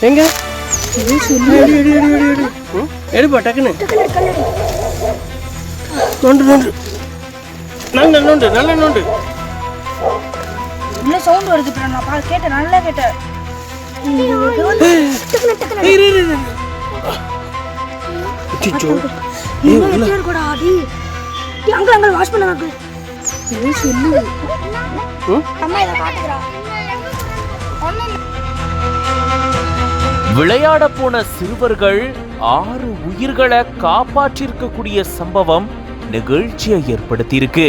எங்க எடுப்பா டக்குன்னு நோண்டு நோண்டு நல்ல நோண்டு நல்ல நோண்டு. என்ன சவுண்ட் வருது ப்ரோ? நான் கேட்டேன், நல்லா கேட்டேன். வாஷ் பண்ண விளையாட போன சிறுவர்கள் 6 உயிர்களை காப்பாற்றிருக்கக்கூடிய சம்பவம் நிகழ்ச்சியை ஏற்படுத்தியிருக்கு.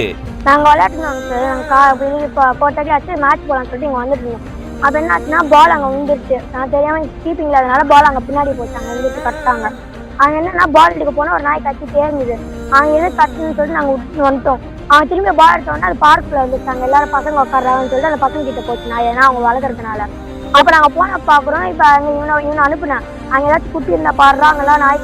நாங்கள் விளையாட்டுனாங்க சார். நாங்கள் போட்டாடி ஆச்சு மேட்ச் போகலான்னு சொல்லிட்டு இங்கே வந்துட்டு இருந்தோம். அப்போ என்ன ஆச்சுன்னா பால் அங்கே விழுந்துருச்சு. நான் தெரியாமல் கீப்பிங் இல்லாதனால பால் அங்கே பின்னாடி போச்சாங்க, விழுந்துட்டு கட்டாங்க. அங்கே என்னன்னா பால் எடுக்க போனால் ஒரு நாய் கட்டி தேர்ந்துது. அங்கே எது கட்டுன்னு சொல்லிட்டு நாங்கள் விட்டு வந்துட்டோம். அவங்க திரும்பி பால் எடுத்தோன்னா அது பார்க்கில் வந்துருச்சாங்க. எல்லாரும் பசங்க உட்காடுறாங்கன்னு சொல்லிட்டு அந்த பசங்க கிட்ட போச்சு நாய், ஏன்னா அவங்க வளர்க்குறதுனால. அப்போ நாங்கள் போன பார்க்குறோம். இப்போ அங்கே இவனை அனுப்புனேன், அங்கே ஏதாச்சும் குட்டி இருந்தால் பாடுறாங்களா நாய்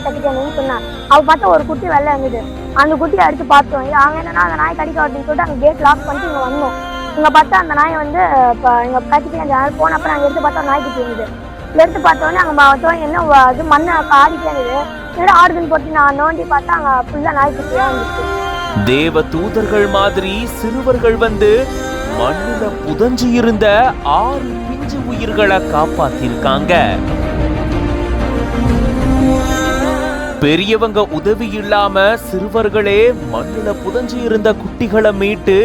கட்டிட்டேன்னு சொன்னேன். அவள் பார்த்தா ஒரு குட்டி வெள்ளை இருந்தது. அந்த குட்டியை அடித்து பார்த்தோம். அங்கே என்னன்னா அந்த நாய் கடிக்க அப்படின்னு சொல்லிட்டு அங்கே கேட் லாக் பண்ணிட்டு இங்கே வந்தோம். இங்கே பார்த்தா அந்த நாய் வந்து இப்போ இங்கே கட்டிட்டு அந்த நாள் போனப்போ நாங்கள் எடுத்து பார்த்தா நாய் குட்டி இருந்தது. எடுத்து பார்த்தோன்னே அங்கே பார்த்தோம் என்ன அது மண்ணை ஆடிட்டே இருந்தது. என்னோட ஆடுதுன்னு போட்டு நான் நோண்டி பார்த்தா அங்கே ஃபுல்லாக நாய் குட்டியாக இருந்துச்சு. தேவ தூதர்கள் மாதிரி சிறுவர்கள் வந்து மண்ணுல புதஞ்சு இருந்த 6 பிஞ்சு உயிர்களை காப்பாத்திருக்காங்க. பெரியவங்க உதவி இல்லாம சிறுவர்களே மண்ணுல புதஞ்சு இருந்த குட்டிகளை மீட்டு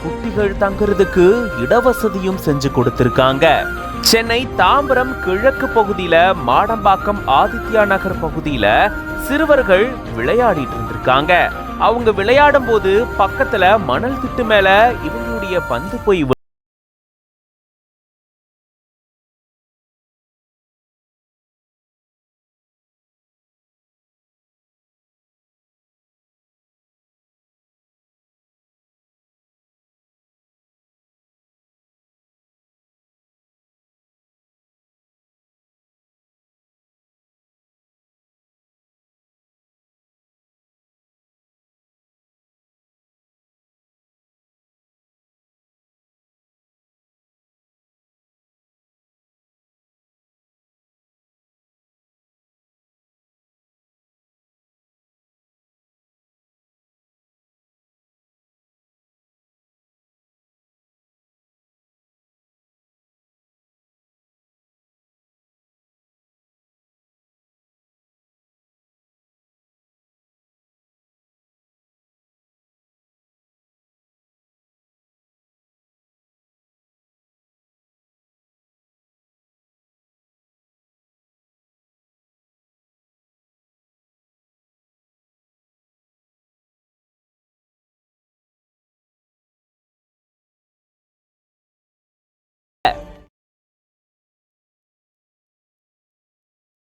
குட்டிகள் தங்குறதுக்கு இடவசதியும் செஞ்சு கொடுத்திருக்காங்க. சென்னை தாம்பரம் கிழக்கு பகுதியில மாடம்பாக்கம் ஆதித்யா நகர் பகுதியில சிறுவர்கள் விளையாடிட்டு இருந்திருக்காங்க. அவங்க விளையாடும் போது பக்கத்துல மணல் திட்டு மேல இவங்களுடைய பந்து போய்